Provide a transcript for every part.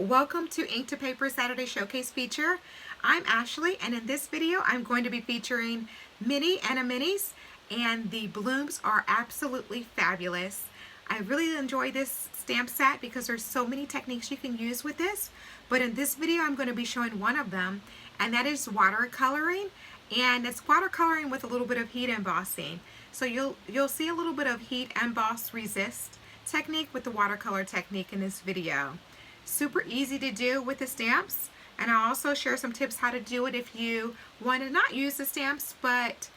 Welcome to Ink to Paper Saturday Showcase feature. I'm Ashley, and in this video I'm going to be featuring Many Anemones, and the blooms are absolutely fabulous. I really enjoy this stamp set because there's so many techniques you can use with this, but in this video I'm going to be showing one of them, and that is watercoloring, and it's watercoloring with a little bit of heat embossing. So you'll see a little bit of heat emboss resist technique with the watercolor technique in this video. Super easy to do with the stamps, and I'll also share some tips how to do it if you want to not use the stamps but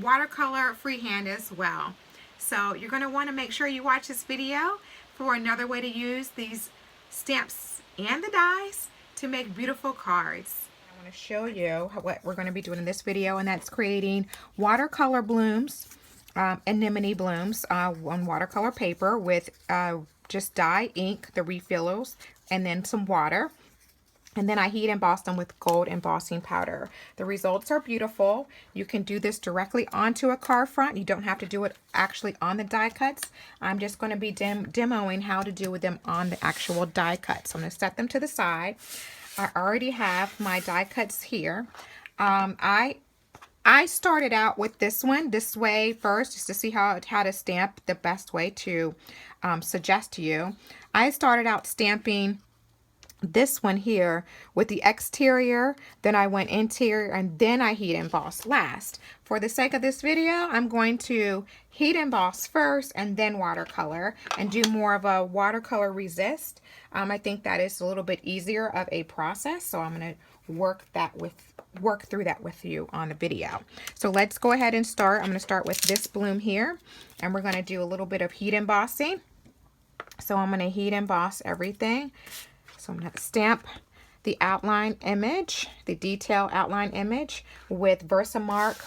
watercolor freehand as well. So you're going to want to make sure you watch this video for another way to use these stamps and the dies to make beautiful cards. I want to show you what we're going to be doing in this video, and that's creating watercolor blooms, anemone blooms on watercolor paper with just dye, ink, the refillers, and then some water. And then I heat emboss them with gold embossing powder. The results are beautiful. You can do this directly onto a card front. You don't have to do it actually on the die cuts. I'm just going to be demoing how to do with them on the actual die cuts. So I'm going to set them to the side. I already have my die cuts here. I started out with this one this way first, just to see how to stamp the best way to suggest to you. I started out stamping this one here with the exterior, then I went interior, and then I heat embossed last. For the sake of this video, I'm going to heat emboss first and then watercolor, and do more of a watercolor resist. I think that is a little bit easier of a process, so I'm going to work through that with you on the video. So let's go ahead and start. I'm going to start with this bloom here, and we're going to do a little bit of heat embossing. So I'm going to heat emboss everything. So I'm going to stamp the outline image, the detail outline image, with Versamark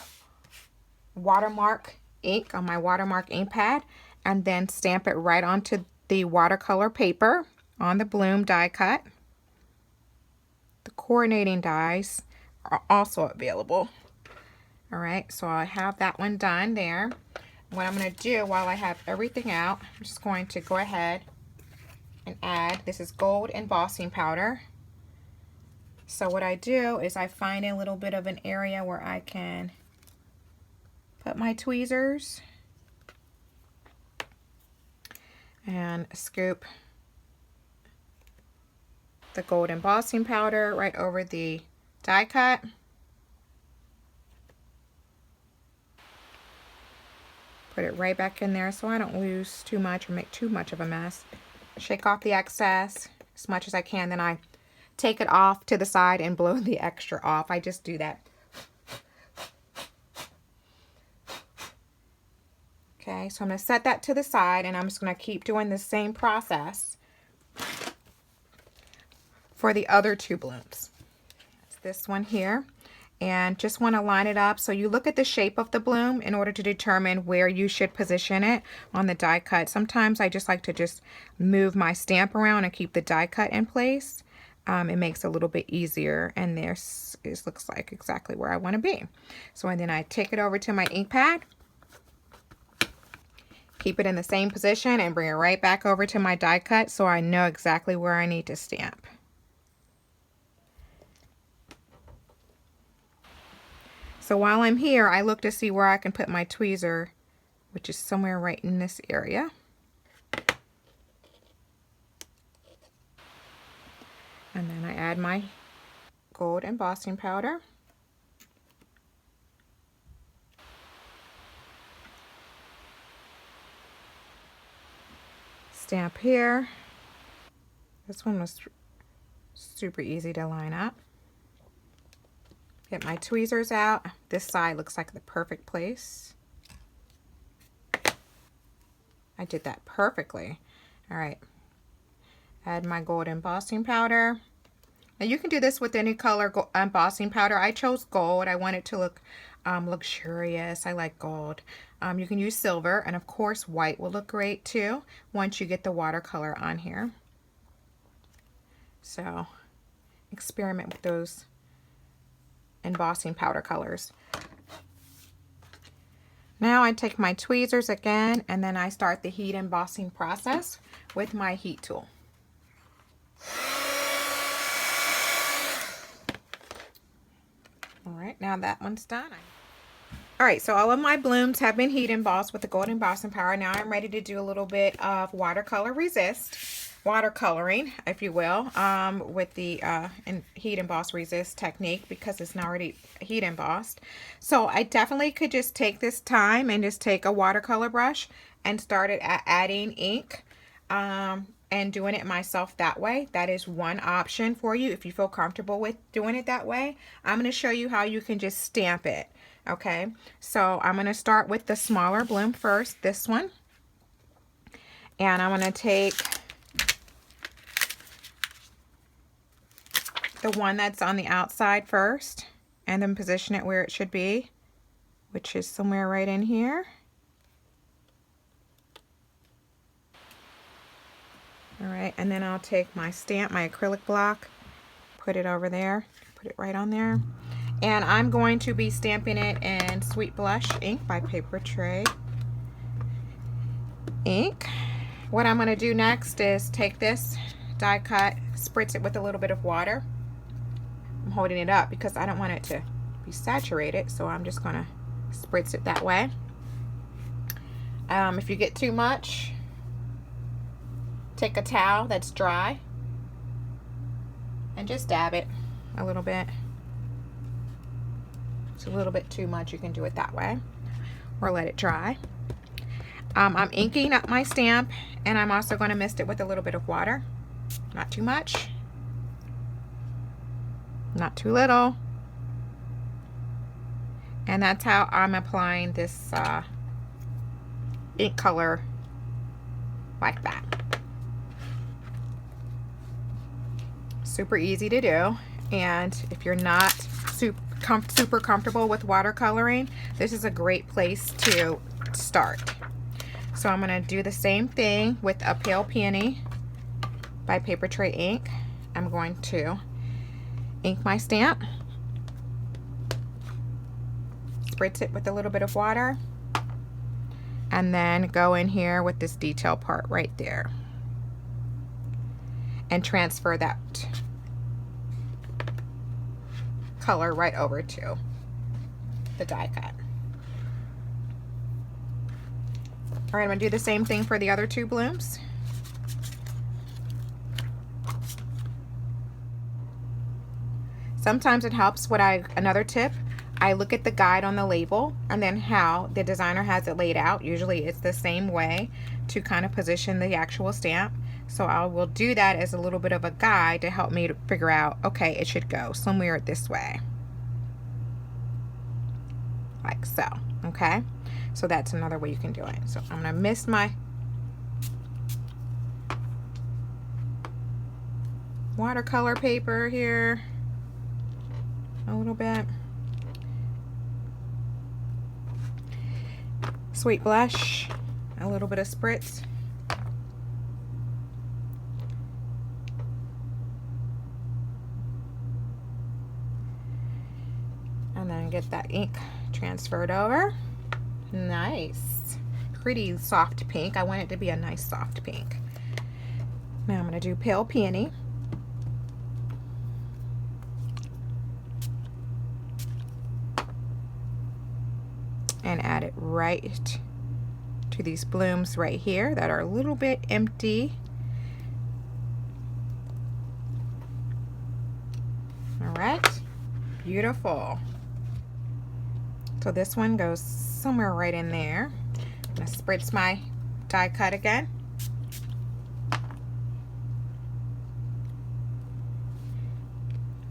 watermark ink on my watermark ink pad, and then stamp it right onto the watercolor paper on the bloom die cut. The coordinating dies are also available. All right, so I have that one done there. What I'm going to do while I have everything out, I'm just going to go ahead and add, this is gold embossing powder. So what I do is I find a little bit of an area where I can put my tweezers and scoop the gold embossing powder right over the die cut. Put it right back in there so I don't lose too much or make too much of a mess. Shake off the excess as much as I can, then I take it off to the side and blow the extra off. I just do that. Okay, so I'm going to set that to the side, and I'm just going to keep doing the same process for the other two blooms. It's this one here, and just want to line it up. So you look at the shape of the bloom in order to determine where you should position it on the die cut. Sometimes I just like to just move my stamp around and keep the die cut in place. It makes it a little bit easier, and this looks like exactly where I want to be. So and then I take it over to my ink pad, keep it in the same position, and bring it right back over to my die cut so I know exactly where I need to stamp. So while I'm here, I look to see where I can put my tweezer, which is somewhere right in this area. And then I add my gold embossing powder. Stamp here. This one was super easy to line up. Get my tweezers out. This side looks like the perfect place. I did that perfectly. All right. Add my gold embossing powder. Now you can do this with any color embossing powder. I chose gold. I want it to look luxurious. I like gold. You can use silver, and of course white will look great too once you get the watercolor on here. So experiment with those embossing powder colors. Now I take my tweezers again, and then I start the heat embossing process with my heat tool. right, now that one's done. All right, so all of my blooms have been heat embossed with the gold embossing powder. Now I'm ready to do a little bit of watercoloring, if you will, with the heat emboss resist technique, because it's now already heat embossed. So I definitely could just take this time and just take a watercolor brush and start adding ink and doing it myself that way. That is one option for you if you feel comfortable with doing it that way. I'm going to show you how you can just stamp it. Okay, so I'm going to start with the smaller bloom first, this one. And I'm going to take the one that's on the outside first and then position it where it should be, which is somewhere right in here. All right, and then I'll take my stamp, my acrylic block, put it over there, put it right on there. And I'm going to be stamping it in Sweet Blush ink by Papertrey ink. What I'm going to do next is take this die cut, spritz it with a little bit of water. I'm holding it up because I don't want it to be saturated, so I'm just going to spritz it that way. If you get too much, take a towel that's dry and just dab it a little bit. It's a little bit too much, you can do it that way or let it dry. I'm inking up my stamp, and I'm also going to mist it with a little bit of water. Not too much, not too little. And that's how I'm applying this ink color, like that. Super easy to do, and if you're not super comfortable with watercoloring, this is a great place to start. So I'm going to do the same thing with a Pale Peony by Papertrey ink. I'm going to ink my stamp, spritz it with a little bit of water, and then go in here with this detail part right there and transfer that color right over to the die cut. All right, I'm going to do the same thing for the other two blooms. Sometimes it helps another tip, I look at the guide on the label and then how the designer has it laid out. Usually it's the same way to kind of position the actual stamp. So I will do that as a little bit of a guide to help me to figure out, okay, it should go somewhere this way. Like so, okay? So that's another way you can do it. So I'm gonna mist my watercolor paper here a little bit. Sweet Blush, a little bit of spritz. And then get that ink transferred over. Nice. Pretty soft pink. I want it to be a nice soft pink. Now I'm going to do Pale Peony. And add it right to these blooms right here that are a little bit empty. All right, beautiful. So this one goes somewhere right in there. I'm gonna spritz my die cut again.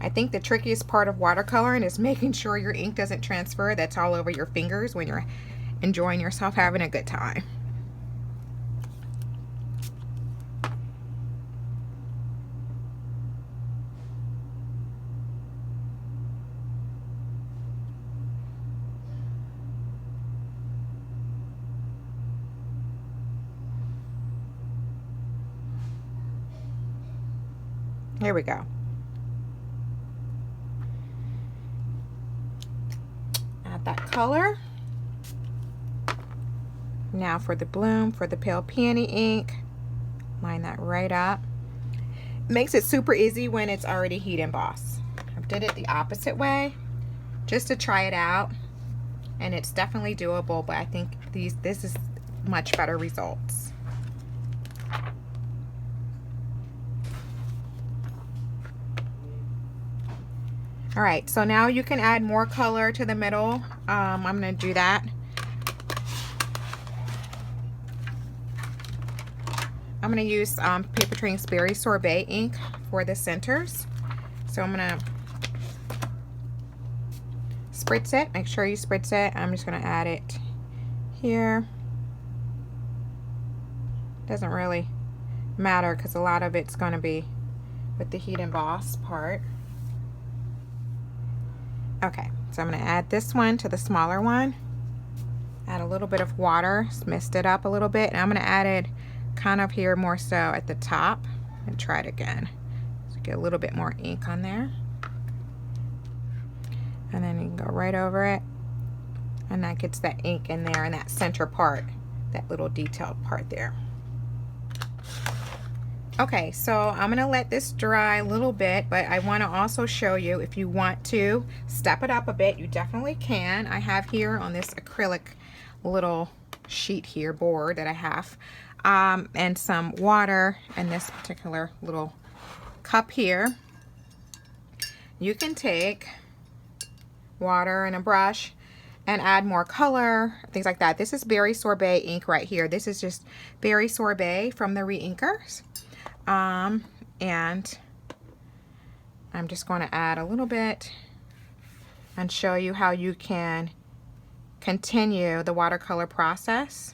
I think the trickiest part of watercoloring is making sure your ink doesn't transfer that's all over your fingers when you're enjoying yourself, having a good time. Here we go. Add that color. Now for the bloom, for the Pale Peony ink, line that right up. Makes it super easy when it's already heat embossed. I did it the opposite way, just to try it out. And it's definitely doable, but I think this is much better results. All right, so now you can add more color to the middle. I'm gonna do that. I'm gonna use Papertrey's Berry Sorbet ink for the centers. So I'm gonna spritz it. Make sure you spritz it. I'm just gonna add it here. Doesn't really matter because a lot of it's gonna be with the heat emboss part. Okay, so I'm gonna add this one to the smaller one. Add a little bit of water, mist it up a little bit, and I'm gonna add it kind of here more so at the top, and try it again. So get a little bit more ink on there. And then you can go right over it, and that gets that ink in there in that center part, that little detailed part there. Okay, so I'm gonna let this dry a little bit, but I wanna also show you, if you want to step it up a bit, you definitely can. I have here on this acrylic little sheet here, board that I have, and some water in this particular little cup here. You can take water and a brush and add more color, things like that. This is Berry Sorbet ink right here. This is just Berry Sorbet from the Reinkers. And I'm just going to add a little bit and show you how you can continue the watercolor process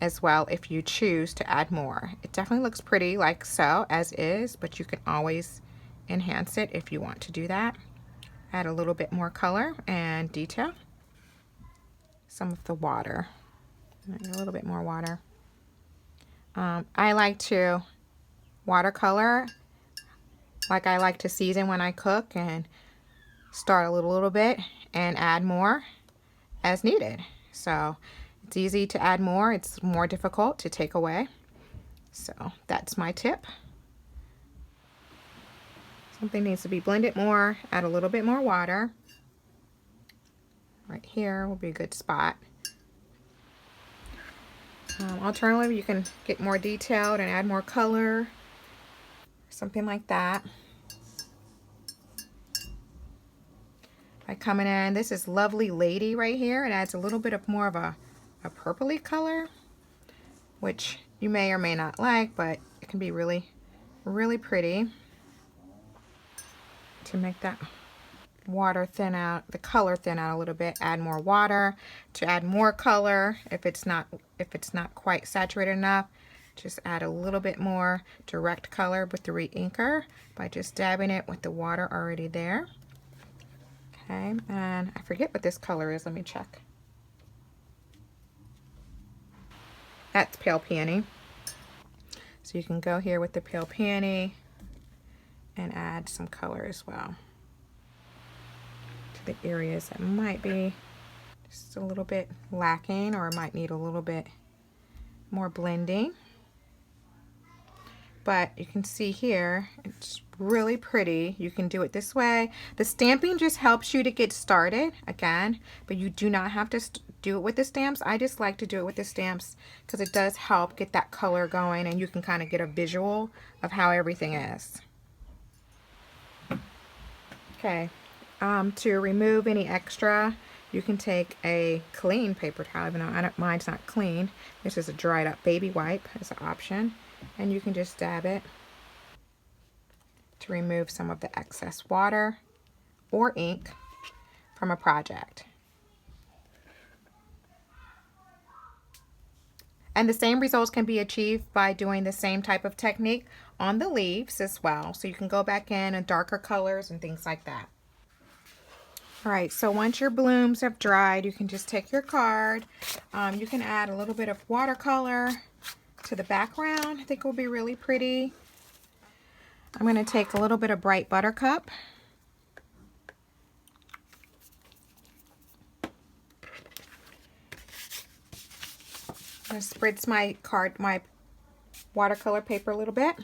as well if you choose to add more. It definitely looks pretty like so as is, but you can always enhance it if you want to do that. Add a little bit more color and detail. Some of the water, a little bit more water. I like to watercolor like I like to season when I cook, and start a little bit and add more as needed. So it's easy to add more, it's more difficult to take away. So that's my tip. Something needs to be blended more, add a little bit more water. Right here will be a good spot. Alternatively, you can get more detailed and add more color, something like that. By coming in, this is Lovely Lady right here. It adds a little bit of more of a purpley color, which you may or may not like, but it can be really, really pretty. To make that water thin out, the color thin out a little bit, add more water to add more color. If it's not quite saturated enough, just add a little bit more direct color with the Reinker by just dabbing it with the water already there. Okay, and I forget what this color is. Let me check. That's Pale Peony. So you can go here with the Pale Peony and add some color as well to the areas that might be just a little bit lacking or might need a little bit more blending. But you can see here, it's really pretty. You can do it this way. The stamping just helps you to get started again, but you do not have to do it with the stamps. I just like to do it with the stamps because it does help get that color going, and you can kind of get a visual of how everything is. Okay, to remove any extra, you can take a clean paper towel, even though mine's not clean. This is a dried up baby wipe as an option. And you can just dab it to remove some of the excess water or ink from a project. And the same results can be achieved by doing the same type of technique on the leaves as well. So you can go back in darker colors and things like that. All right, so once your blooms have dried, you can just take your card. You can add a little bit of watercolor to the background. I think it will be really pretty. I'm going to take a little bit of bright Buttercup. I'm going to spritz my watercolor paper a little bit.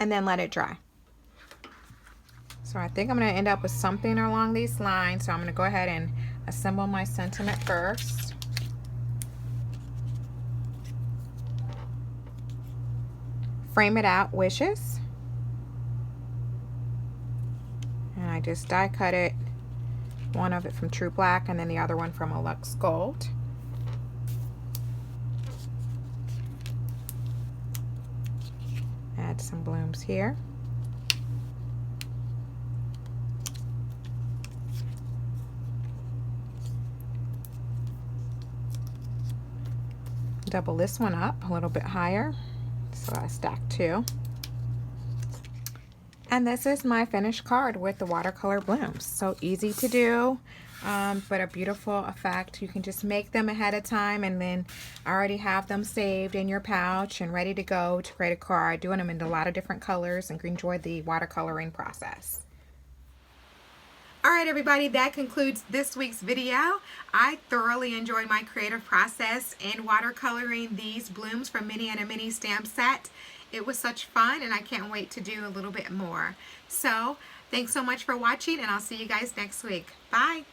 and then let it dry. So I think I'm going to end up with something along these lines. So I'm going to go ahead and assemble my sentiment first. Frame it out, wishes. And I just die cut it. One of it from True Black and then the other one from a Luxe Gold. Add some blooms here. Double this one up a little bit higher, so I stack two. And this is my finished card with the watercolor blooms. So easy to do, but a beautiful effect. You can just make them ahead of time and then already have them saved in your pouch and ready to go to create a card, doing them in a lot of different colors and enjoy the watercoloring process. Alright everybody, that concludes this week's video. I thoroughly enjoyed my creative process in watercoloring these blooms from Many Anemones stamp set. It was such fun and I can't wait to do a little bit more. So, thanks so much for watching and I'll see you guys next week. Bye!